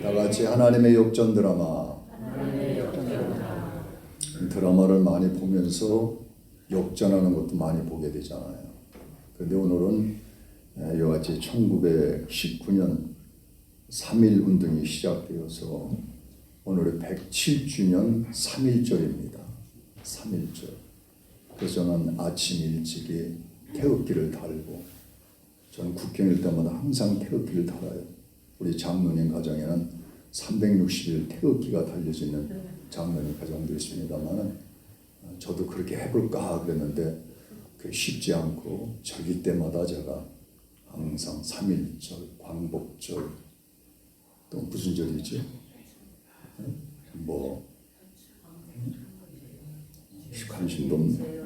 다 같이 하나님의 역전 드라마. 드라마를 많이 보면서 역전하는 것도 많이 보게 되잖아요. 그런데 오늘은 이와 같이 1919년 3.1 운동이 시작되어서 오늘은 107주년 3.1절입니다. 3.1절. 그래서 저는 아침 일찍이 태극기를 달고, 저는 국경일 때마다 항상 태극기를 달아요. 우리 장로님 가정에는 360일 태극기가 달려져 있는 장로님 가정도 있습니다만, 저도 그렇게 해볼까 그랬는데 그게 쉽지 않고, 절기 때마다 제가 항상 3.1절, 광복절, 또 무슨 절이지? 관심도 없네.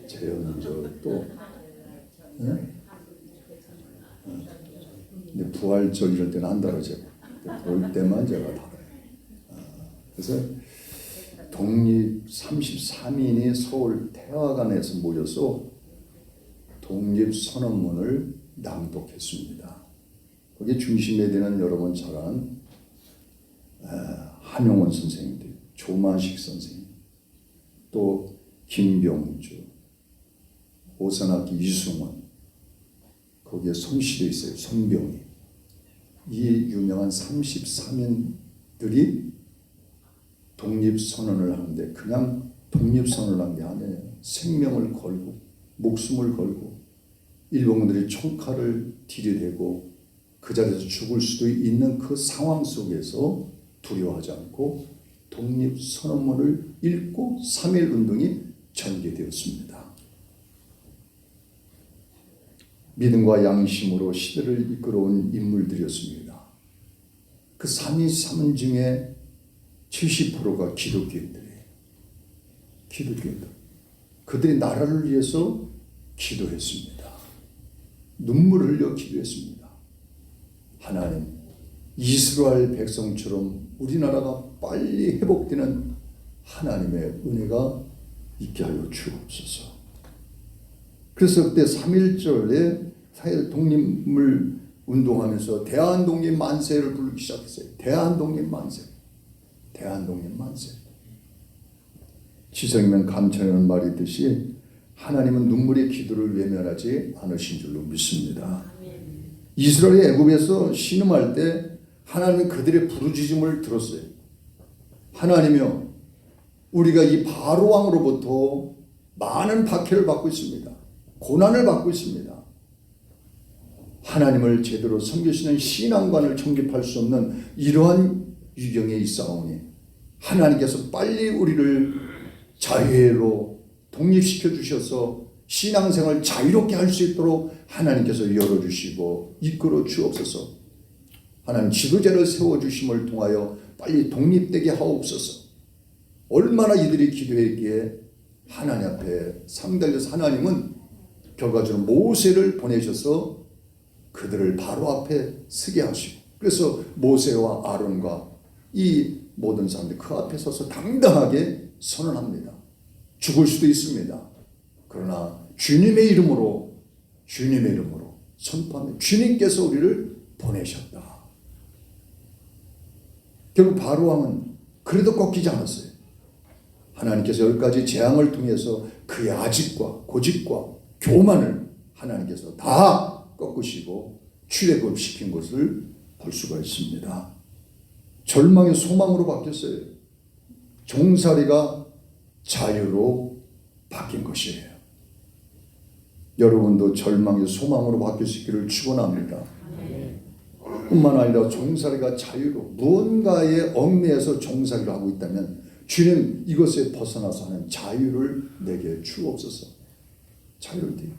재연절 또 근데 부활절 이럴 때는 안 달아져요. 볼 때만 제가 달아요. 그래서 독립 33인이 서울 태화관에서 모여서 독립선언문을 낭독했습니다. 거기에 중심에 되는 여러분 잘 아는 한용원 선생님들, 조만식 선생님, 또 김병주, 오산학기 이승원, 거기에 손실이 있어요. 손병희. 이 유명한 33인들이 독립선언을 하는데 그냥 독립선언을 한 게 아니에요. 생명을 걸고 목숨을 걸고 일본군들이 총칼을 들이대고 그 자리에서 죽을 수도 있는 그 상황 속에서 두려워하지 않고 독립선언문을 읽고 3.1 운동이 전개되었습니다. 믿음과 양심으로 시대를 이끌어온 인물들이었습니다. 그 3.1 중에 70%가 기독교인들이에요. 기독교인들. 그들이 나라를 위해서 기도했습니다. 눈물을 흘려 기도했습니다. 하나님, 이스라엘 백성처럼 우리나라가 빨리 회복되는 하나님의 은혜가 있게 하여 주옵소서. 그래서 그때 3.1절에 사회 독립을 운동하면서 대한독립 만세를 부르기 시작했어요. 대한독립 만세. 대한독립 만세. 지성이면 감천이라는 말이 있듯이 하나님은 눈물의 기도를 외면하지 않으신 줄로 믿습니다. 이스라엘이 애굽에서 신음할 때 하나님은 그들의 부르짖음을 들었어요. 하나님이여, 우리가 이 바로 왕으로부터 많은 박해를 받고 있습니다. 고난을 받고 있습니다. 하나님을 제대로 섬기시는 신앙관을 정립할 수 없는 이러한 위경에 있사오니 하나님께서 빨리 우리를 자유로 독립시켜 주셔서 신앙생활을 자유롭게 할 수 있도록 하나님께서 열어주시고 이끌어 주옵소서. 하나님 지도자를 세워주심을 통하여 빨리 독립되게 하옵소서. 얼마나 이들이 기도했기에 하나님 앞에 상달려서 하나님은 결과적으로 모세를 보내셔서 그들을 바로 앞에 서게 하시고, 그래서 모세와 아론과 이 모든 사람들이 그 앞에 서서 당당하게 선언합니다. 죽을 수도 있습니다. 그러나 주님의 이름으로 선포하면 주님께서 우리를 보내셨다. 결국 바로왕은 그래도 꺾이지 않았어요. 하나님께서 10가지 재앙을 통해서 그의 아집과 고집과 교만을 하나님께서 다 꺾으시고 출애굽시킨 것을 볼 수가 있습니다. 절망의 소망으로 바뀌었어요. 종살이가 자유로 바뀐 것이에요. 여러분도 절망의 소망으로 바뀔 수 있기를 축원합니다. 뿐만 아니라 종살이가 자유로 무언가에 얽매여서 종살이를 하고 있다면 주님 이것에 벗어나서 하는 자유를 내게 주옵소서. 자유를 돼요.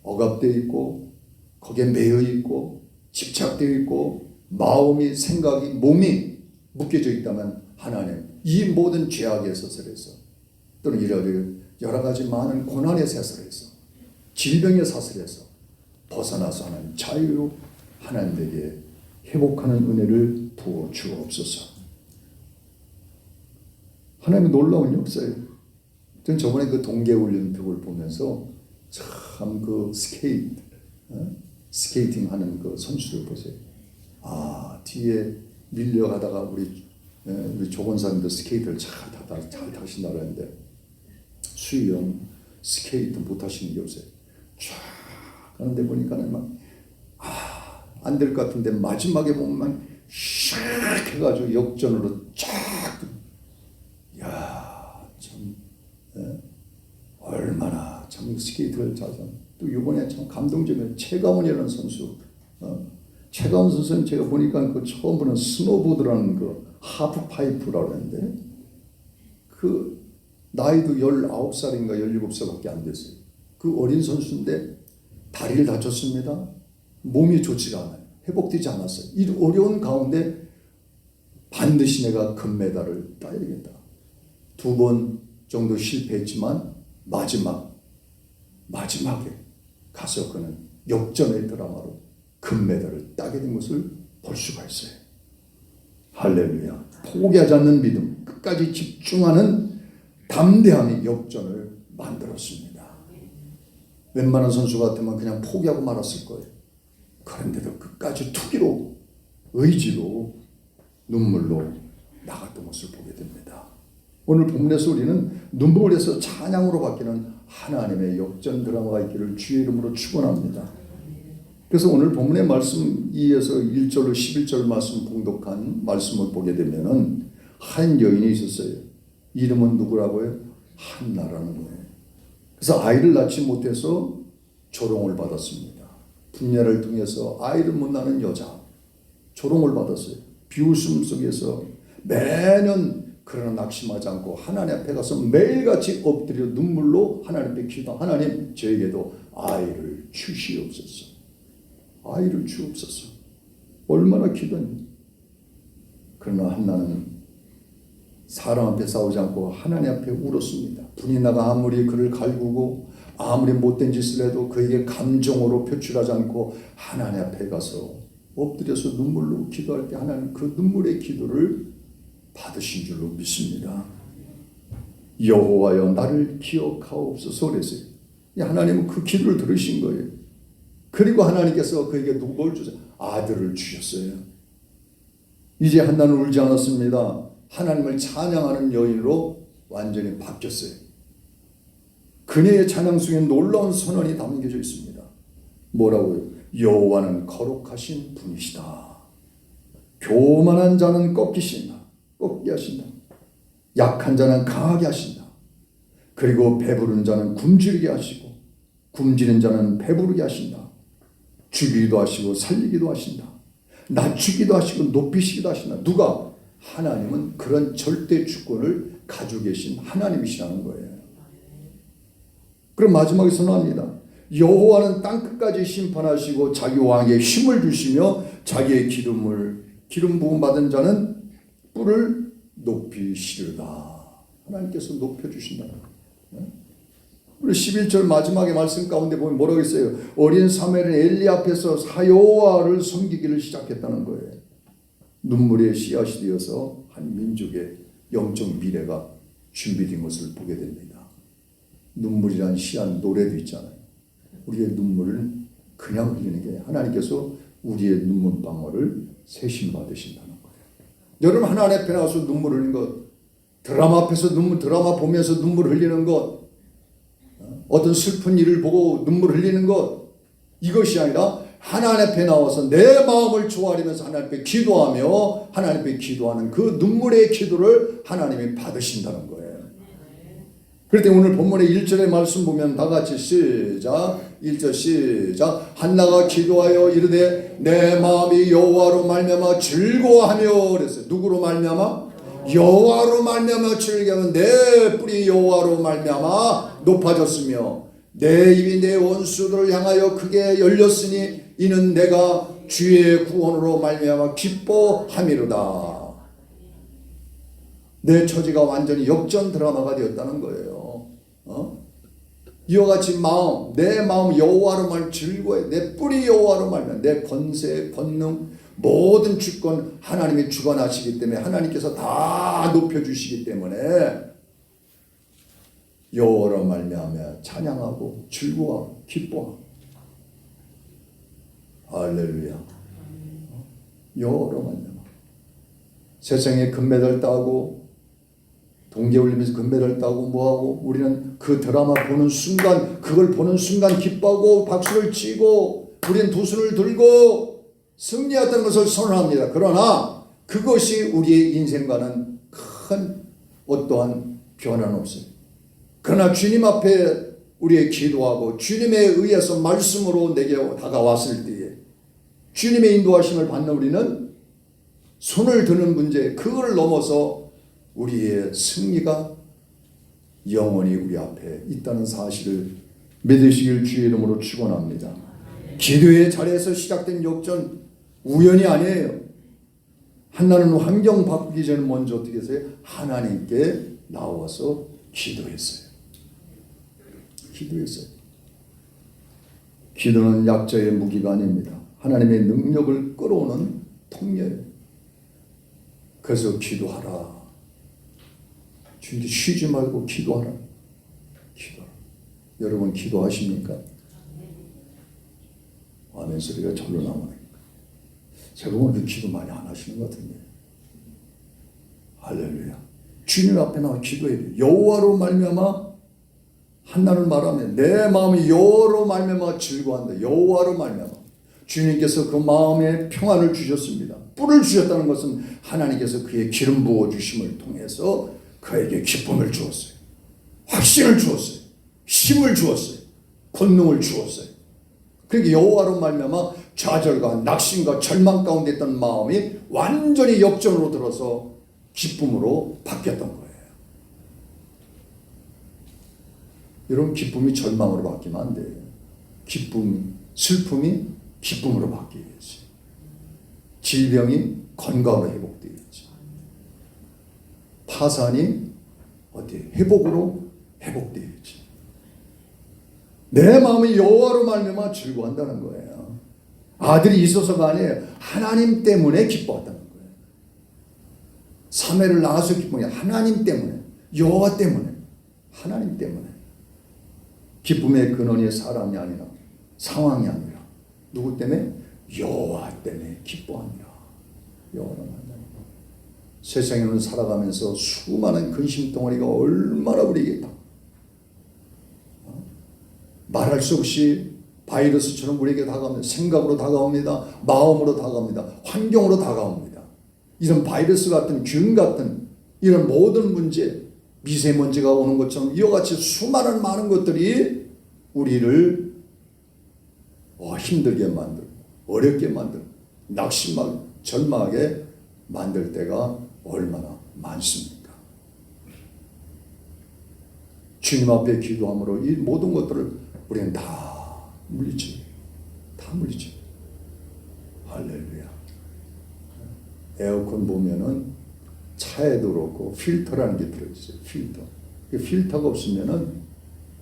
억압되어 있고 거기에 매여 있고 집착되어 있고 마음이 생각이 몸이 묶여져 있다면 하나님 이 모든 죄악의 사슬에서 또는 여러 가지 많은 고난의 사슬에서 질병의 사슬에서 벗어나서 하는 자유로 하나님에게 회복하는 은혜를 부어 주옵소서. 하나님의 놀라운 역사예요. 전 저번에 그 동계올림픽을 보면서 참 그 스케이팅 하는 그 선수들 보세요. 뒤에 밀려가다가 우리 조건사님도 스케이트를 잘 타신다 그랬는데 수영, 스케이트 못 하시는 게 없어요. 쫙 가는데 보니까는 안 될 것 같은데 마지막에 보면 샥 해가지고 역전으로 쫙. 야, 참 얼마나 참 스케이트를 잘하는. 또 이번에 참 감동적인 최가원이라는 선수. 최가원 선수는 제가 보니까 그 처음 보는 스노보드라는 그 하프파이프라고 하는데 그 나이도 19살인가 17살밖에 안 됐어요. 그 어린 선수인데 다리를 다쳤습니다. 몸이 좋지가 않아요. 회복되지 않았어요. 이 어려운 가운데 반드시 내가 금메달을 따야겠다. 2번 정도 실패했지만 마지막에 가서 그는 역전의 드라마로 금메달을 따게 된 것을 볼 수가 있어요. 할렐루야. 포기하지 않는 믿음, 끝까지 집중하는 담대함이 역전을 만들었습니다. 웬만한 선수 같으면 그냥 포기하고 말았을 거예요. 그런데도 끝까지 투기로, 의지로, 눈물로 나갔던 것을 보게 됩니다. 오늘 본문에서 우리는 눈물에서 찬양으로 바뀌는 하나님의 역전 드라마가 있기를 주의 이름으로 축원합니다. 그래서 오늘 본문의 말씀 2에서 1절로 11절 말씀 봉독한 말씀을 보게 되면은 한 여인이 있었어요. 이름은 누구라고요? 한나라는 거예요. 그래서 아이를 낳지 못해서 조롱을 받았습니다. 분녀를 통해서 아이를 못 낳는 여자 조롱을 받았어요. 비웃음 속에서 매년 그러나 낙심하지 않고 하나님 앞에 가서 매일같이 엎드려 눈물로 하나님 앞에 기도. 하나님 저에게도 아이를 주시옵소서. 아이를 주옵소서. 얼마나 기도했니? 그러나 한나는 사람 앞에 싸우지 않고 하나님 앞에 울었습니다. 분이 나가 아무리 그를 갈구고 아무리 못된 짓을 해도 그에게 감정으로 표출하지 않고 하나님 앞에 가서 엎드려서 눈물로 기도할 때 하나님 그 눈물의 기도를 받으신 줄로 믿습니다. 여호와여 나를 기억하옵소서 그랬어요. 하나님은 그 기도를 들으신 거예요. 그리고 하나님께서 그에게 뭘 주세요? 아들을 주셨어요. 이제 한나는 울지 않았습니다. 하나님을 찬양하는 여인으로 완전히 바뀌었어요. 그녀의 찬양 속에 놀라운 선언이 담겨져 있습니다. 뭐라고요? 여호와는 거룩하신 분이시다. 교만한 자는 꺾게 하신다. 약한 자는 강하게 하신다. 그리고 배부른 자는 굶주리게 하시고 굶주린 자는 배부르게 하신다. 죽이기도 하시고 살리기도 하신다. 낮추기도 하시고 높이시기도 하신다. 누가? 하나님은 그런 절대 주권을 가지고 계신 하나님이시라는 거예요. 그럼 마지막에 선언합니다. 여호와는 땅끝까지 심판하시고 자기 왕에게 힘을 주시며 자기의 기름 부음 받은 자는 뿔을 높이시리다. 하나님께서 높여주신다는 거예요. 우리 11절 마지막에 말씀 가운데 보면 뭐라고 했어요? 어린 사무엘은 엘리 앞에서 여호와를 섬기기를 시작했다는 거예요. 눈물의 씨앗이 되어서 한 민족의 영적 미래가 준비된 것을 보게 됩니다. 눈물이란 씨앗 노래도 있잖아요. 우리의 눈물을 그냥 흘리는 게 하나님께서 우리의 눈물방울을 세심 받으신다는 거예요. 여러분 하나님 앞에 나와서 눈물 흘리는 것, 드라마 앞에서 드라마 보면서 눈물 흘리는 것, 어떤 슬픈 일을 보고 눈물 흘리는 것, 이것이 아니라 하나님 앞에 나와서 내 마음을 조아리면서 하나님 앞에 기도하며 하나님 앞에 기도하는 그 눈물의 기도를 하나님이 받으신다는 거예요. 그럴 때 오늘 본문의 1절의 말씀 보면 다 같이 시작. 1절 시작. 한나가 기도하여 이르되 내 마음이 여호와로 말미암아 즐거워하며 그랬어요. 누구로 말미암아? 여호와로 말미암아 즐거워하면 내 뿔이 여호와로 말미암아 높아졌으며 내 입이 내 원수들을 향하여 크게 열렸으니 이는 내가 주의 구원으로 말미암아 기뻐함이로다. 내 처지가 완전히 역전 드라마가 되었다는 거예요. 이와 같이 내 마음 여호와로 말 즐거워해. 내 뿔이 여호와로 말면 내 권세, 권능, 모든 주권 하나님이 주관하시기 때문에 하나님께서 다 높여주시기 때문에 여호와로 말미암아 찬양하고 즐거워하고 기뻐하고 할렐루야. 여호와로 말미암아 세상에 금메달 따고 동계올림픽에서 금메달 따고 뭐하고 우리는 그 드라마 보는 순간 그걸 보는 순간 기뻐하고 박수를 치고 우리는 두 손을 들고 승리했다는 것을 선언합니다. 그러나 그것이 우리의 인생과는 큰 어떠한 변화는 없어요. 그러나 주님 앞에 우리의 기도하고 주님에 의해서 말씀으로 내게 다가왔을 때에 주님의 인도하심을 받는 우리는 손을 드는 문제 그걸 넘어서 우리의 승리가 영원히 우리 앞에 있다는 사실을 믿으시길 주의 이름으로 축원합니다. 기도의 자리에서 시작된 역전 우연이 아니에요. 한나는 환경 바꾸기 전에 먼저 어떻게 했어요? 하나님께 나와서 기도했어요. 기도는 약자의 무기가 아닙니다. 하나님의 능력을 끌어오는 통로예요. 그래서 기도하라. 주님 쉬지 말고 기도하라. 여러분 기도하십니까? 아멘 소리가 절로 나오니까. 제가 오늘 기도 많이 안 하시는 것 같은데. 할렐루야. 주님 앞에 나와 기도해야 돼요. 여호와로 말미암아 한나는 말하면 내 마음이 여호와로 말미암아 즐거워한다. 여호와로 말미암아 주님께서 그 마음에 평안을 주셨습니다. 뿔을 주셨다는 것은 하나님께서 그의 기름 부어 주심을 통해서 그에게 기쁨을 주었어요. 확신을 주었어요. 힘을 주었어요. 권능을 주었어요. 그러니까 여호와로 말미암아 좌절과 낙심과 절망 가운데 있던 마음이 완전히 역전으로 들어서 기쁨으로 바뀌었던 거예요. 여러분 기쁨이 절망으로 바뀌면 안 돼요. 슬픔이 기쁨으로 바뀌어야지. 질병이 건강으로 회복되어야지. 파산이 회복으로 회복되어야지. 내 마음이 여호와로 말미암아 즐거워한다는 거예요. 아들이 있어서가 아니에요. 하나님 때문에 기뻐한다는 거예요. 사매를 낳아서 기쁨이 하나님 때문에, 여호와 때문에, 하나님 때문에. 기쁨의 근원이 사람이 아니라 상황이 아니라 누구 때문에? 여호와 때문에 기뻐합니다. 여호와로 말미암아. 세상에는 살아가면서 수많은 근심 덩어리가 얼마나 우리에게 말할 수 없이 바이러스처럼 우리에게 다가옵니다. 생각으로 다가옵니다. 마음으로 다가옵니다. 환경으로 다가옵니다. 이런 바이러스 같은 균 같은 이런 모든 문제, 미세먼지가 오는 것처럼 이와 같이 수많은 많은 것들이 우리를 힘들게 만들고 어렵게 만들고 낙심하고 절망하게 만들 때가 얼마나 많습니까? 주님 앞에 기도함으로 이 모든 것들을 우리는 다 물리치. 할렐루야. 에어컨 보면은 차에도 그렇고 필터라는 게 들어있어요. 필터. 그 필터가 없으면은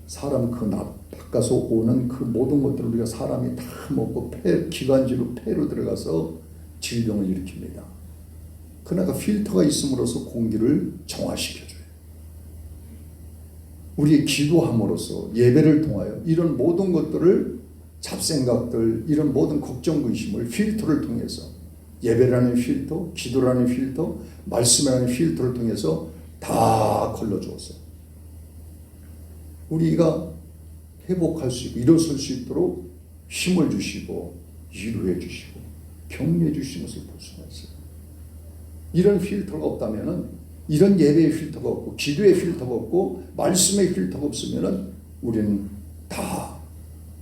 사람 그 바깥에서 오는 그 모든 것들을 우리가 사람이 다 먹고 기관지로 폐로 들어가서 질병을 일으킵니다. 그러나 필터가 있음으로써 공기를 정화시켜줘요. 우리 기도함으로써 예배를 통하여 이런 모든 것들을 잡생각들 이런 모든 걱정 근심을 필터를 통해서 예배라는 필터, 기도라는 필터, 말씀이라는 필터를 통해서 다 걸러주었어요. 우리가 회복할 수 있고 일어설 수 있도록 힘을 주시고 위로해 주시고 격려해 주시는 것을 볼 수가 있어요. 이런 필터가 없다면은 이런 예배의 필터가 없고 기도의 필터가 없고 말씀의 필터가 없으면은 우리는 다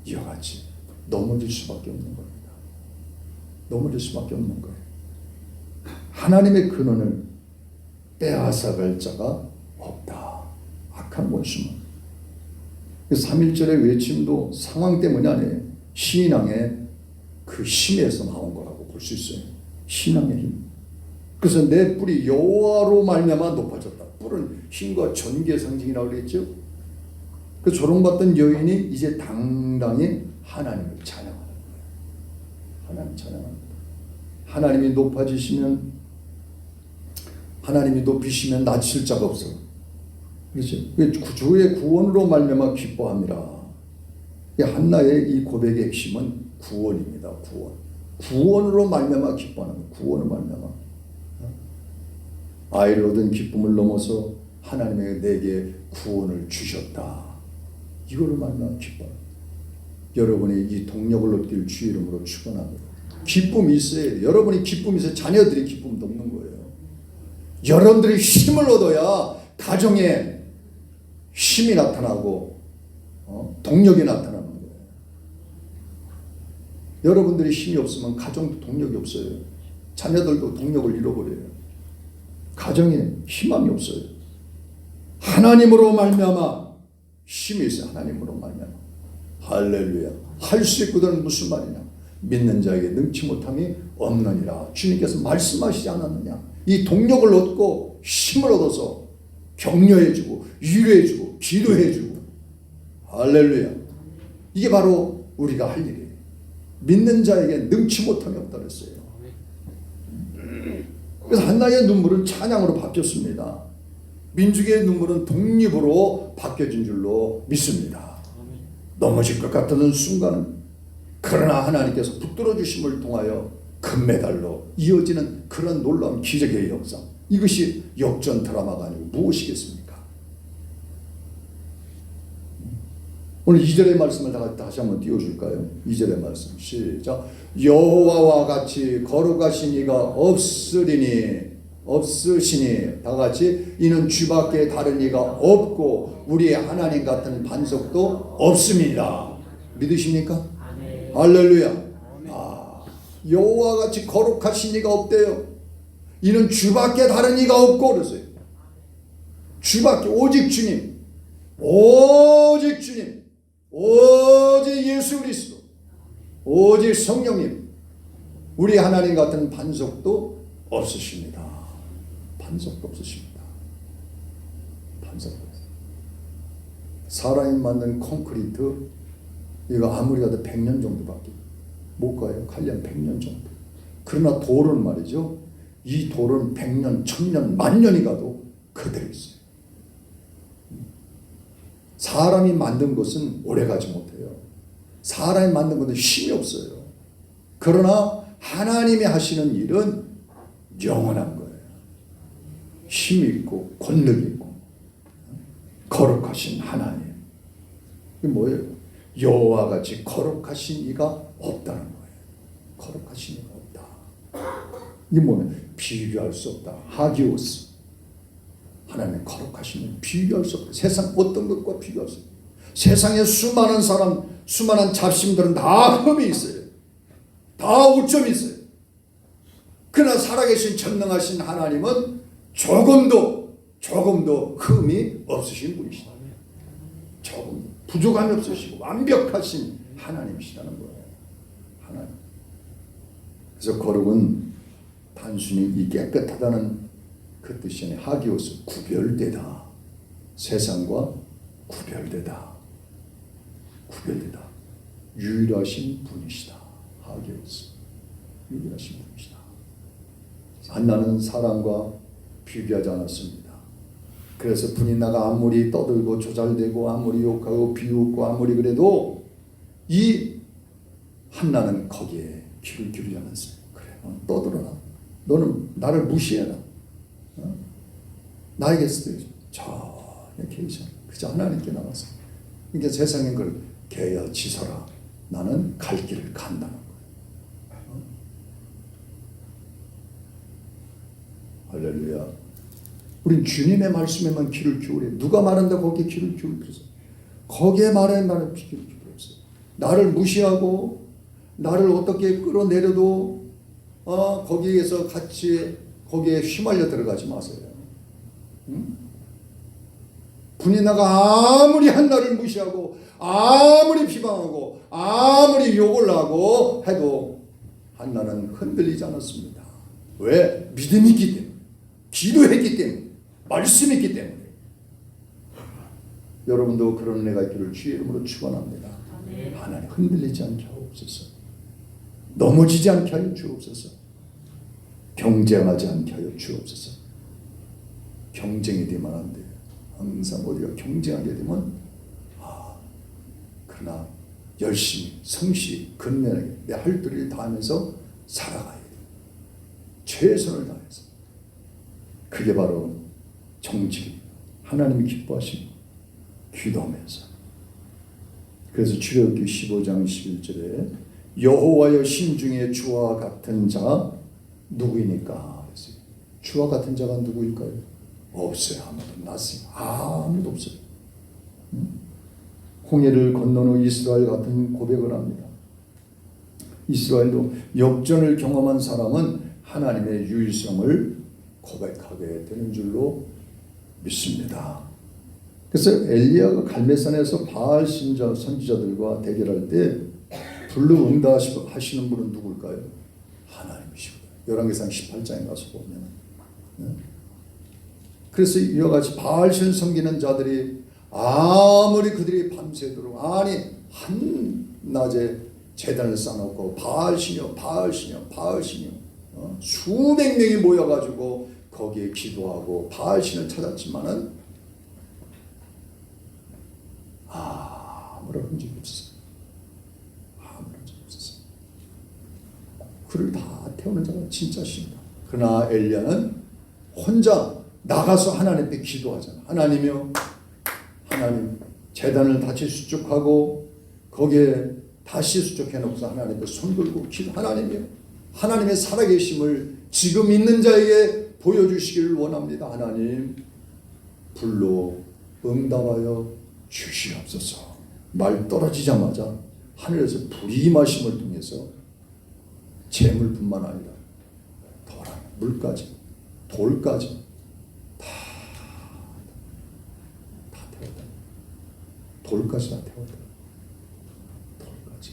이와 같이 넘어질 수밖에 없는 겁니다. 넘어질 수밖에 없는 거예요. 하나님의 근원을 빼앗아갈 자가 없다. 악한 원수만. 3.1절의 외침도 상황 때문이 아니에요. 신앙의 그 힘에서 나온 거라고 볼 수 있어요. 신앙의 힘. 그래서 내 뿔이 여호와로 말미암아 높아졌다. 뿔은 힘과 전기의 상징이라고 그랬죠. 그 조롱받던 여인이 이제 당당히 하나님을 찬양하는 거예요. 하나님 찬양합니다. 하나님이 높아지시면 하나님이 높이시면 낮칠 자가 없어. 그렇죠. 주의 구원으로 말미암아 기뻐함이라. 한나의 이 고백의 핵심은 구원입니다. 구원으로 말미암아 기뻐하는 거예요. 구원으로 말미암아. 아이를 얻은 기쁨을 넘어서 하나님의 내게 구원을 주셨다. 이거를 만나 기뻐. 여러분이 이 동력을 얻기를 주의 이름으로 축원합니다. 기쁨이 있어야 돼요. 여러분이 기쁨이 있어야 자녀들이 기쁨도 없는 거예요. 여러분들이 힘을 얻어야 가정에 힘이 나타나고 동력이 나타나는 거예요. 여러분들이 힘이 없으면 가정도 동력이 없어요. 자녀들도 동력을 잃어버려요. 가정에 희망이 없어요. 하나님으로 말미암아 힘이 있어요. 하나님으로 말미암아. 할렐루야. 할 수 있거든. 무슨 말이냐? 믿는 자에게 능치 못함이 없느니라. 주님께서 말씀하시지 않았느냐? 이 동력을 얻고 힘을 얻어서 격려해주고 위로해주고 기도해주고. 할렐루야. 이게 바로 우리가 할 일이에요. 믿는 자에게 능치 못함이 없다 그랬어요. 그래서 한나의 눈물은 찬양으로 바뀌었습니다. 민중의 눈물은 독립으로 바뀌어진 줄로 믿습니다. 넘어질 것 같던 순간은 그러나 하나님께서 붙들어 주심을 통하여 금메달로 이어지는 그런 놀라운 기적의 역사. 이것이 역전 드라마가 아니고 무엇이겠습니까? 오늘 2절의 말씀을 다시 한번 띄워줄까요? 2절의 말씀 시작. 여호와와 같이 거룩하신 이가 없으시니 다같이 이는 주밖에 다른 이가 없고 우리의 하나님 같은 반석도 없습니다. 믿으십니까? 아멘. 할렐루야. 여호와 같이 거룩하신 이가 없대요. 이는 주밖에 다른 이가 없고 그랬어요. 주밖에 오직 주님, 오직 주님, 오직 예수 그리스도, 오직 성령님, 우리 하나님 같은 반석도 없으십니다. 반석도 없으십니다. 반석도 없으십니다. 사람이 만든 콘크리트 이거 아무리 가도 100년 정도밖에 못 가요. 칼리한 100년 정도. 그러나 돌은 말이죠. 이 돌은 100년, 1000년, 만년이 가도 그대로 있어요. 사람이 만든 것은 오래가지 못해요. 사람이 만든 것은 힘이 없어요. 그러나 하나님이 하시는 일은 영원한 거예요. 힘이 있고 권력이 있고 거룩하신 하나님. 이게 뭐예요? 여호와 같이 거룩하신 이가 없다는 거예요. 거룩하신 이가 없다. 이게 뭐냐? 비교할 수 없다. 하기오스. 하나님의 거룩하심은 비교할 수 없다. 세상 어떤 것과 비교할 수 없다. 세상에 수많은 사람, 수많은 잡심들은 다 흠이 있어요. 다 오점이 있어요. 그러나 살아계신 전능하신 하나님은 조금도 흠이 없으신 분이시다. 조금 부족함이 없으시고 완벽하신 하나님이시라는 거예요. 하나님. 그래서 거룩은 단순히 이 깨끗하다는 그 뜻이 아니라 하기오스 구별되다. 세상과 구별되다. 유일하신 분이시다. 하기오스. 유일하신 분이시다. 한나는 사람과 비교하지 않았습니다. 그래서 분인나가 아무리 떠들고 조잘대고 아무리 욕하고 비웃고 아무리 그래도 이 한나는 거기에 귀를 기울이지 않았어요. 그래, 떠들어라. 너는 나를 무시해라. 나에게 전혀 계시 그저 하나님께 나와서. 그러니까 세상에 걸 개여지서라. 나는 갈 길을 간다는 거예요. 할렐루야. 우린 주님의 말씀에만 귀를 기울여. 누가 말한다 거기에 귀를 기울여. 거기에 말에 귀를 기울였어요. 나를 무시하고 나를 어떻게 끌어내려도 거기에서 같이 거기에 휘말려 들어가지 마세요. 분이나가 아무리 한나를 무시하고 아무리 비방하고 아무리 욕을 하고 해도 한나는 흔들리지 않았습니다. 왜? 믿음이 있기 때문에, 기도했기 때문에, 말씀이 있기 때문에. 여러분도 그런 은혜가 있기를 주의 이름으로 축원합니다. 하나님 흔들리지 않게 하옵소서. 넘어지지 않게 하여 주옵소서. 경쟁하지 않게 하여 주옵소서. 경쟁이 되면 안 돼요. 항상 우리가 경쟁하게 되면 그러나 열심히 성실히 근면하게 내 할 도리를 다하면서 살아가야 돼요. 최선을 다해서 그게 바로 정직, 하나님이 기뻐하시는 기도하면서. 그래서 출애굽기 15장 11절에 여호와여 심중에 주와 같은 자 누구이니까? 주와 같은 자가 누구일까요? 없어요. 아무도. 낫습니다. 아무도 없어요. 홍해를 건넌 후 이스라엘 같은 고백을 합니다. 이스라엘도 역전을 경험한 사람은 하나님의 유일성을 고백하게 되는 줄로 믿습니다. 그래서 엘리야가 갈멜산에서 바알 신자 선지자들과 대결할 때 불로 응답하시는 분은 누굴까요? 하나님이시고요. 열왕기상 18장에 가서 보면. 그래서 이와 같이 바알신 섬기는 자들이 아무리 그들이 밤새도록, 아니 한낮에 제단을 쌓아놓고 바알신이요 바알신이요 바알신이요 수백 명이 모여가지고 거기에 기도하고 바알신을 찾았지만은 아무런 흔적이 없었어요. 아무런 흔적이 없었어요. 그를 다 태우는 자가 진짜 신이다. 그러나 엘리야는 혼자 나가서 하나님 앞에 기도하잖아. 하나님이요, 하나님 제단을 다시 수축하고 거기에 다시 수축해놓고서 하나님 앞에 손 들고 기도. 하나님이요, 하나님의 살아계심을 지금 있는 자에게 보여주시기를 원합니다. 하나님 불로 응답하여 주시옵소서. 말 떨어지자마자 하늘에서 불이 임하심을 통해서 재물뿐만 아니라 도랑, 물까지, 돌까지 다 태웠다. 돌까지 다 태웠다. 돌까지.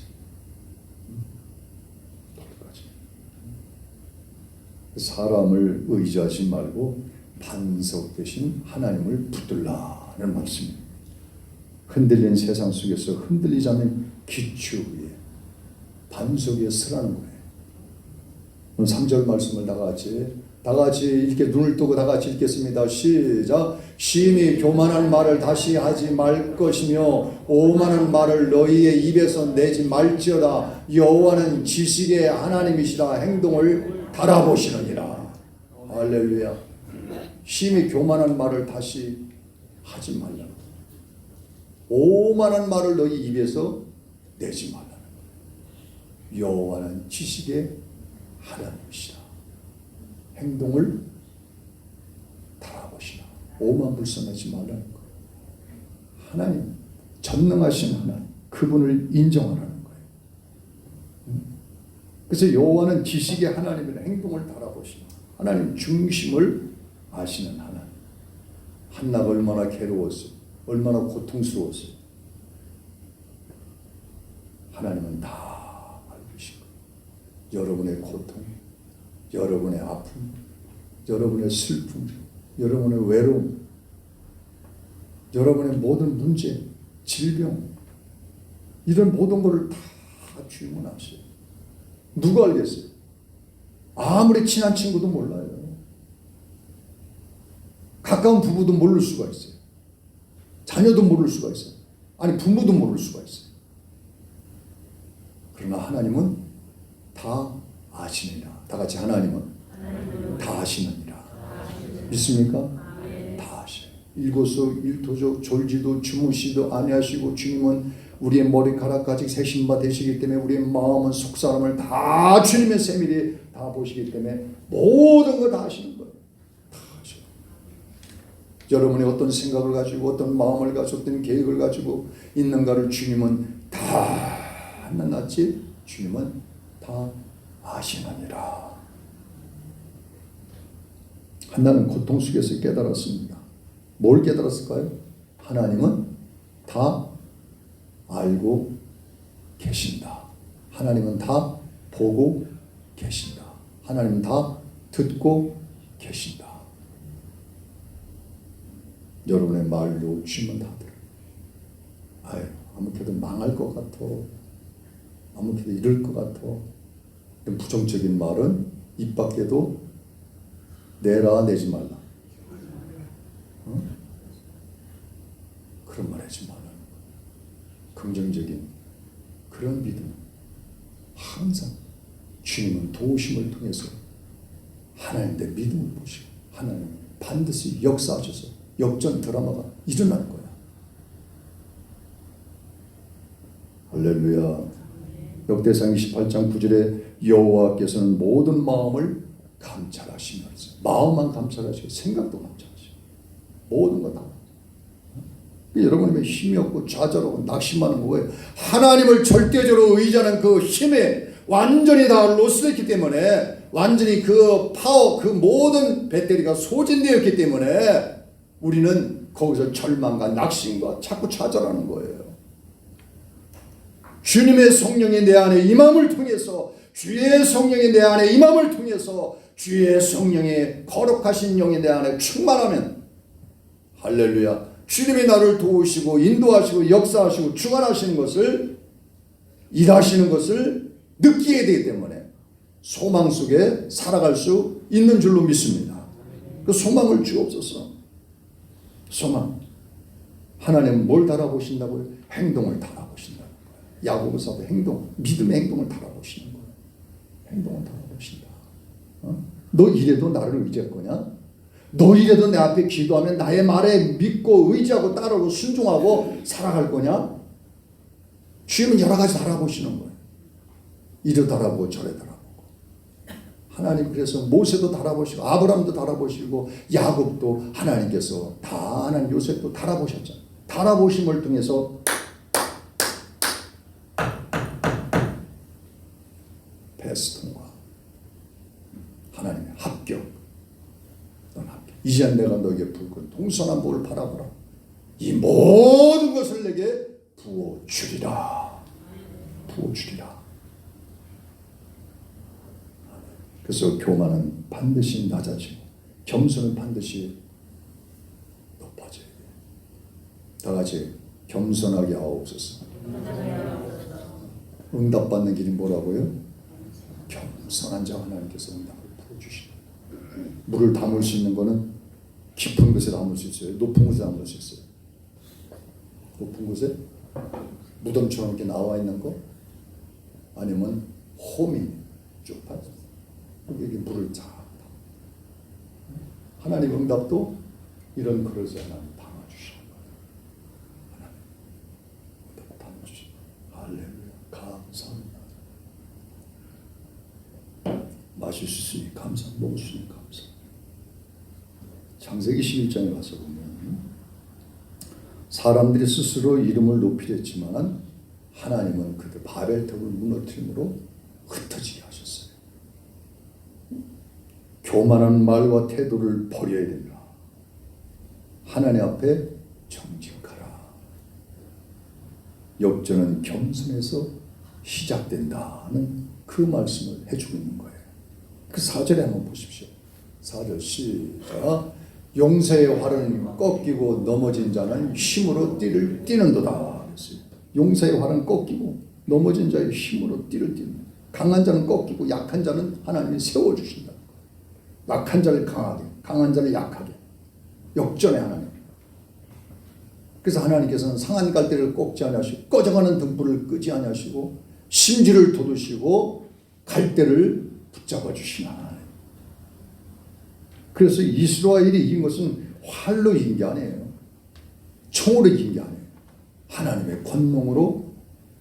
사람을 의지하지 말고 반석 대신 하나님을 붙들라는 말씀입니다. 흔들린 세상 속에서 흔들리지 않는 기초 위에 반석 위에 서라는 거예요. 3절 말씀을 다 같이 이렇게 눈을 뜨고 다 같이 읽겠습니다. 시작. 심히 교만한 말을 다시 하지 말 것이며 오만한 말을 너희의 입에서 내지 말지어다. 여호와는 지식의 하나님이시라. 행동을 달아보시느니라. 할렐루야. 심히 교만한 말을 다시 하지 말라. 오만한 말을 너희 입에서 내지 말라는 거예요. 여호와는 지식의 하나님이시라. 행동을 달아보시라. 오만불선하지 말라는 거예요. 하나님, 전능하신 하나님, 그분을 인정하라는 거예요. 그래서 여호와는 지식의 하나님이라. 행동을 달아보시라. 하나님 중심을 아시는 하나님. 한나가 얼마나 괴로웠어요. 얼마나 고통스러웠어요. 하나님은 다 알고 계신 거예요. 여러분의 고통, 여러분의 아픔, 여러분의 슬픔, 여러분의 외로움, 여러분의 모든 문제, 질병, 이런 모든 것을 다 주님은 아셔요. 누가 알겠어요? 아무리 친한 친구도 몰라요. 가까운 부부도 모를 수가 있어요. 자녀도 모를 수가 있어요. 아니 부모도 모를 수가 있어요. 그러나 하나님은 다 아시느니라. 다 같이 하나님은 다 아시느니라. 믿습니까? 다 아셔요. 일거수 일토족 졸지도 주무시도 아니하시고 주님은 우리의 머리카락까지 세신 바 되시기 때문에 우리의 마음은 속사람을 다 주님의 세밀히 다 보시기 때문에 모든 거 다 아시는 거예요. 여러분이 어떤 생각을 가지고 어떤 마음을 가지고 어떤 계획을 가지고 있는가를 주님은 다 낱낱이 주님은 다 아시느니라. 한나는 고통 속에서 깨달았습니다. 뭘 깨달았을까요? 하나님은 다 알고 계신다. 하나님은 다 보고 계신다. 하나님은 다 듣고 계신다. 여러분의 말로 주면 다 들어요. 아유, 아무래도 망할 것 같아. 아무래도 이럴 것 같아. 이런 부정적인 말은 입 밖에도 내라 내지 말라. 그런 말 하지 말라. 긍정적인 그런 믿음. 항상 주님은 도우심을 통해서 하나님의 믿음을 보시고 하나님 반드시 역사하셔서 역전 드라마가 일어날 거야. 할렐루야. 역대상 28장 9절에 여호와께서는 모든 마음을 감찰하시면서, 마음만 감찰하시고 생각도 감찰하시고 모든 거 다. 여러분이 왜 힘이 없고 좌절하고 낙심하는 거예요? 하나님을 절대적으로 의지하는 그 힘에 완전히 다 로스됐기 때문에, 완전히 그 파워, 그 모든 배터리가 소진되었기 때문에 우리는 거기서 절망과 낙심과 자꾸 좌절하는 거예요. 주님의 성령이 내 안에 임함을 통해서, 주의 성령이 내 안에 임함을 통해서, 주의 성령의 거룩하신 영이 내 안에 충만하면, 할렐루야, 주님이 나를 도우시고 인도하시고 역사하시고 주관하시는 것을, 일하시는 것을 느끼게 되기 때문에 소망 속에 살아갈 수 있는 줄로 믿습니다. 그 소망을 주옵소서. 소망. 하나님은 뭘 달아보신다고요? 행동을 달아보신다는 거예요. 야고보서도 행동, 믿음의 행동을 달아보시는 거예요. 행동을 달아보신다. 너 이래도 나를 의지할 거냐? 너 이래도 내 앞에 기도하면 나의 말에 믿고 의지하고 따르고 순종하고 살아갈 거냐? 주님은 여러 가지 달아보시는 거예요. 이래 달아보고 저래 달아보고. 하나님 그래서 모세도 달아보시고 아브라함도 달아보시고 야곱도 하나님께서 다 하나님 요셉도 달아보셨잖아요. 달아보심을 통해서 패스 통과. 하나님의 합격. 넌 합격. 이제 내가 너에게 붉은 동서남 복을 바라보라. 이 모든 것을 내게 부어주리라. 부어주리라. 그래서 교만은 반드시 낮아지고 겸손은 반드시 높아져야 돼. 다 같이 겸손하게 하옵소서. 응답받는 길이 뭐라고요? 겸손한 자 하나님께서 응답을 풀어주시다. 물을 담을 수 있는 거는 깊은 곳에 담을 수 있어요. 높은 곳에 담을 수 있어요. 높은 곳에 무덤처럼 이렇게 나와 있는 거, 아니면 홈이 쭉 빠져. 여기 물을 잘 하나님 응답도 이런 그릇에 하나님 담아주시는 거예요. 하나님 응답 담아주시는 거예요. 할렐루야. 감사합니다. 마실 수 있으니 감사, 먹을 수 있으니 감사. 창세기 11장에 가서 보면 사람들이 스스로 이름을 높이려 했지만 하나님은 그들 바벨탑을 무너뜨림으로 흩어지게 하셨어요. 교만한 말과 태도를 버려야 된다. 하나님 앞에 정직하라. 역전은 겸손에서 시작된다는 그 말씀을 해주고 있는 거예요. 그 4절에 한번 보십시오. 4절 시작. 용사의 활은 꺾이고 넘어진 자는 힘으로 띠를 띠는도다. 용사의 활은 꺾이고 넘어진 자의 힘으로 띠를 띠는. 강한 자는 꺾이고 약한 자는 하나님이 세워주신다. 약한 자를 강하게, 강한 자를 약하게. 역전의 하나님. 그래서 하나님께서는 상한 갈대를 꺾지 아니하시고 꺼져가는 등불을 끄지 아니하시고 심지를 돋우시고 갈대를 붙잡아 주시는 하나님. 그래서 이스라엘이 이긴 것은 활로 이긴 게 아니에요. 총으로 이긴 게 아니에요. 하나님의 권능으로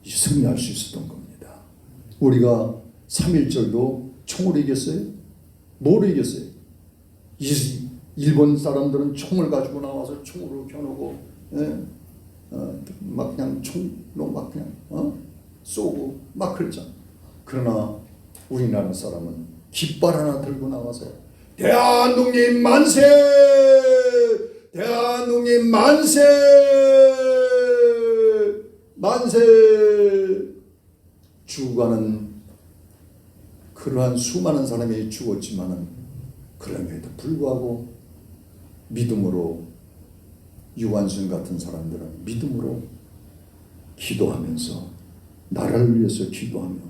승리할 수 있었던 겁니다. 우리가 3.1절도 총으로 이겼어요? 뭐로 이겼어요? 일본 사람들은 총을 가지고 나와서 총으로 겨누고, 막 그냥 총로 막 그냥 쏘고 막 그랬잖아. 그러나 우리나라 사람은 깃발 하나 들고 나와서 대한독립 만세! 대한독립 만세! 만세! 죽어가는 그러한 수많은 사람이 죽었지만은 그럼에도 불구하고 믿음으로 유한순 같은 사람들은 믿음으로 기도하면서 나라를 위해서 기도하며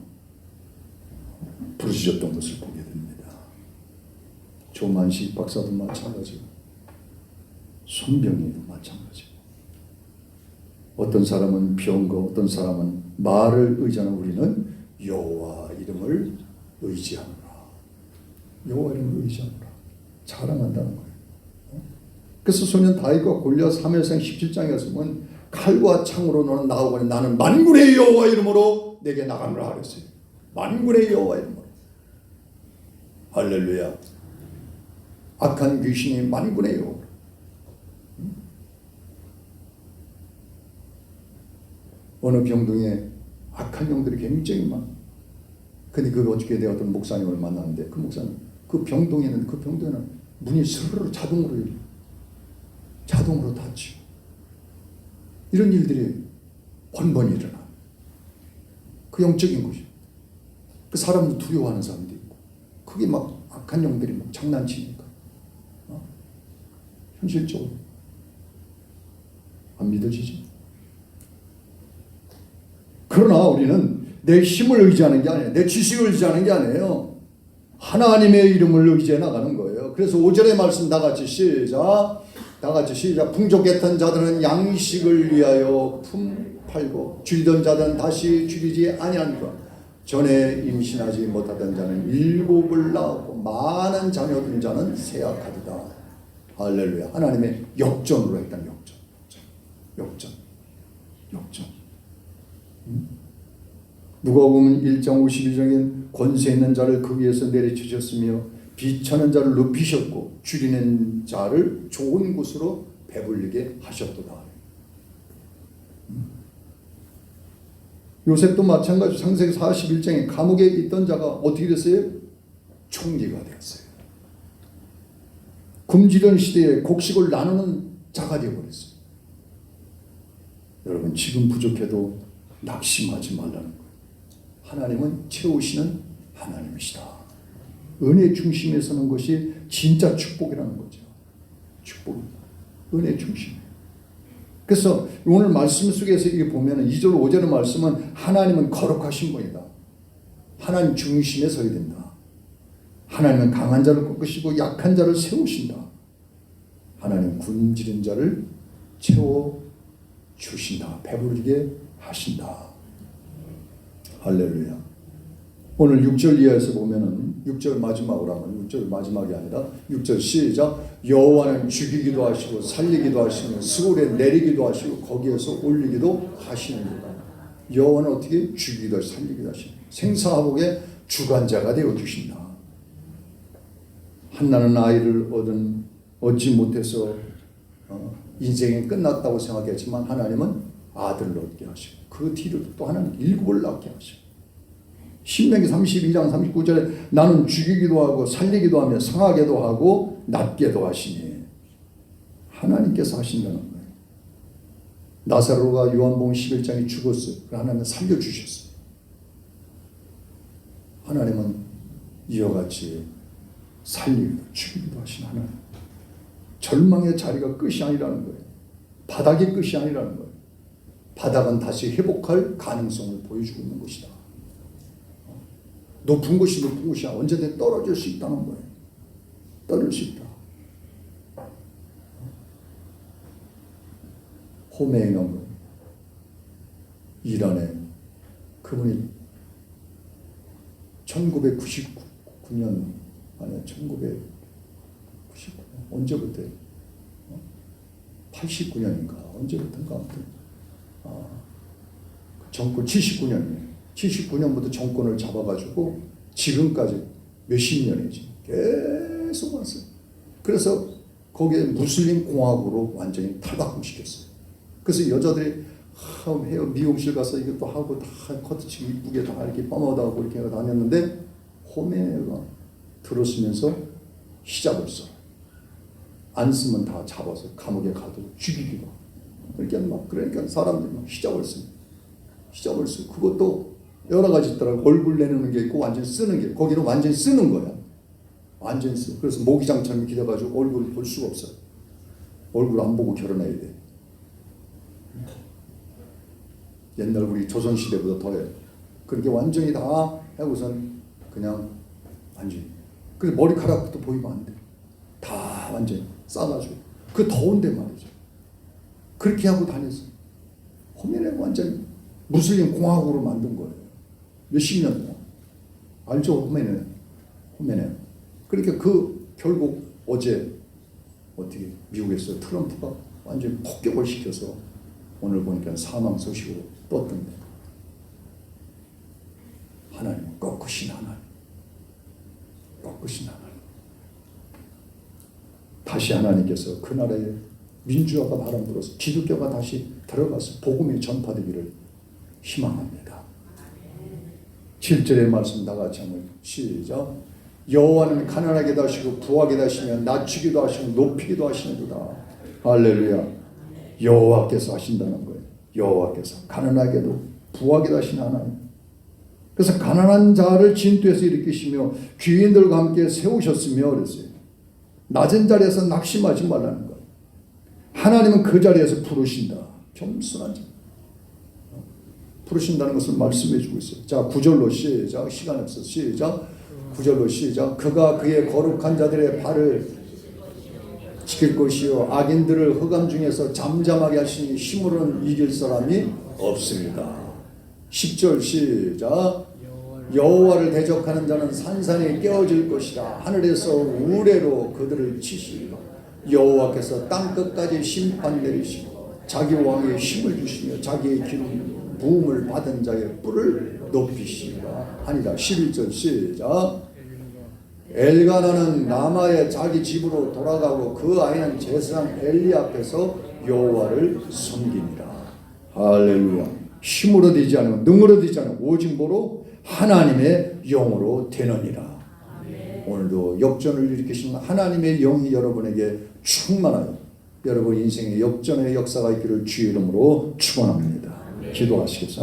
부르짖었던 것을 보게 됩니다. 조만식 박사도 마찬가지고 손병희도 마찬가지고 어떤 사람은 병거, 어떤 사람은 말을 의지하는 우리는 여호와 이름을 의지하노라. 여호와 이름을 의지하노라. 자랑한다는 거예요. 그래서 소년 다윗과 골리앗 사무엘상 17장에 보면 칼과 창으로 너는 나오거니 나는 만군의 여호와 이름으로 내게 나가노라 그랬어요. 만군의 여호와 이름으로. 할렐루야. 악한 귀신이 만군의 여호와. 어느 병동에 악한 영들이 굉장히 많아. 근데 그 어저께 내가 어떤 목사님을 만났는데 그 목사님 그 병동에는 문이 스르르 자동으로 닫히고 이런 일들이 번번이 일어나. 그 영적인 것이. 그 사람도 두려워하는 사람도 있고 그게 막 악한 영들이 막 장난치니까 현실적으로 안 믿어지지. 그러나 우리는 내 힘을 의지하는 게 아니에요. 내 지식을 의지하는 게 아니에요. 하나님의 이름을 의지해 나가는 거예요. 그래서 5절의 말씀 다 같이 시작. 풍족했던 자들은 양식을 위하여 품 팔고 줄이던 자들은 다시 줄이지 아니하니까 전에 임신하지 못하던 자는 7을 낳았고 많은 자녀 둔 자는 쇠약하도다. 할렐루야. 하나님의 역전으로 했던 역전. 누가복음 1장 52절에 권세 있는 자를 그 위에서 내려주셨으며 비천한 자를 높이셨고 줄이는 자를 좋은 곳으로 배불리게 하셨도다. 요셉도 마찬가지로 창세기 41장에 감옥에 있던 자가 어떻게 됐어요? 총리가 되었어요. 굶주린 시대에 곡식을 나누는 자가 되어버렸어요. 여러분 지금 부족해도 낙심하지 말라는 거예요. 하나님은 채우시는 하나님이시다. 은혜 중심에 서는 것이 진짜 축복이라는 거죠. 축복입니다. 은혜 중심. 그래서 오늘 말씀 속에서 이게 보면 2절 5절의 말씀은 하나님은 거룩하신 분이다. 하나님 중심에 서야 된다. 하나님은 강한 자를 꺾으시고 약한 자를 세우신다. 하나님 굶주린 자를 채워주신다. 배부르게 하신다. 할렐루야. 오늘 6절 이하에서 보면은 6절 마지막으로 하면 6절 마지막이 아니라 6절 시작. 여호와는 죽이기도 하시고 살리기도 하시며 스골에 내리기도 하시고 거기에서 올리기도 하시는도다. 여호와는 어떻게 죽이기도 하시고 살리기도 하시고 생사화복의 주관자가 되어 주신다. 한나는 아이를 얻지 못해서 인생이 끝났다고 생각했지만 하나님은 아들을 얻게 하시고 그 뒤로 또 하나는 7을 낳게 하시고 신명기 32장 39절에 나는 죽이기도 하고 살리기도 하며 상하게도 하고 낫게도 하시니 하나님께서 하신다는 거예요. 나사로가 요한복음 11장에 죽었어요. 하나님은 살려주셨어요. 하나님은 이와 같이 살리기도 죽이기도 하신 하나님. 절망의 자리가 끝이 아니라는 거예요. 바닥이 끝이 아니라는 거예요. 바닥은 다시 회복할 가능성을 보여주고 있는 것이다. 높은 곳이 높은 곳이야. 언제든 떨어질 수 있다는 거예요. 떨어질 수 있다. 호메이노 분, 이란에 그분이 1999년 아니 1999년 언제부터 89년인가 언제부터인가 아무튼 정권 79년부터 정권을 잡아가지고 지금까지 몇십 년이지 계속 왔어요. 그래서 거기에 무슬림 공화국으로 완전히 탈바꿈시켰어요. 그래서 여자들이 헤어 미용실 가서 이것도 하고 다 커트치기 이쁘게 다 이렇게 펌업하고 이렇게 다녔는데 호메가 들었으면서 히잡을 써. 안 쓰면 다 잡아서 감옥에 가도 죽이기도 하고. 그러니까 사람들이 막 히잡을 씁니다. 히잡을 쓰고 그것도 여러 가지 있더라고. 얼굴 내놓는 게 있고 완전히 쓰는 게 거기는 완전히 쓰는 거야. 완전히 쓰. 그래서 모기장처럼 기대가지고 얼굴을 볼 수가 없어요. 얼굴 안 보고 결혼해야 돼. 옛날 우리 조선시대보다 더해. 그렇게 완전히 다 하고선 그냥 완전히. 그래서 머리카락부터 보이면 안 돼. 다 완전히 싸가지고. 그 더운데 말이죠. 그렇게 하고 다녔어요. 호메네 완전히 무슬림 공화국으로 만든 거예요. 몇십 년 동안. 알죠? 호메네. 그러니까 결국 어제 어떻게 미국에서 트럼프가 완전히 폭격을 시켜서 오늘 보니까 사망 소식으로 떴던데, 하나님은 꺾으신 하나님, 꺾으신 하나님. 다시 하나님께서 그 나라에 민주화가 바람 불어서 기독교가 다시 들어가서 복음이 전파되기를 희망합니다. 7절의 말씀 다 같이 한번 시작. 여호와는 가난하게도 하시고 부하게도 하시며 낮추기도 하시고 높이기도 하시는도다. 할렐루야. 여호와께서 하신다는 거예요. 여호와께서 가난하게도 부하게도 하시는 하나님. 그래서 가난한 자를 진토에서 일으키시며 귀인들과 함께 세우셨으며 그랬어요. 낮은 자리에서 낙심하지 말라는 거예요. 하나님은 그 자리에서 부르신다. 겸손한 자. 부르신다는 것을 말씀해 주고 있어요. 자, 9절로 시작. 시간 없어. 시작. 9절로 시작. 그가 그의 거룩한 자들의 발을 지킬 것이요 악인들을 흑암 중에서 잠잠하게 하시니 힘으로는 이길 사람이 없습니다. 10절 시작. 여호와를 대적하는 자는 산산이 깨어질 것이라. 하늘에서 우레로 그들을 치시리라. 여호와께서 땅끝까지 심판 내리시고 자기 왕의 힘을 주시며 자기의 기름 부음을 받은 자의 뿔을 높이시리라 하니라. 11절 시작. 엘가나는 라마의 자기 집으로 돌아가고 그 아이는 제사장 엘리 앞에서 여호와를 섬기니라. 할렐루야. 힘으로 되지 않으면, 능으로 되지 않으면 오직 뭐로? 하나님의 영으로 되느니라. 오늘도 역전을 일으키시는 하나님의 영이 여러분에게 충만하여 여러분 인생의 역전의 역사가 있기를 주의 이름으로 축원합니다. 기도하시겠습니다.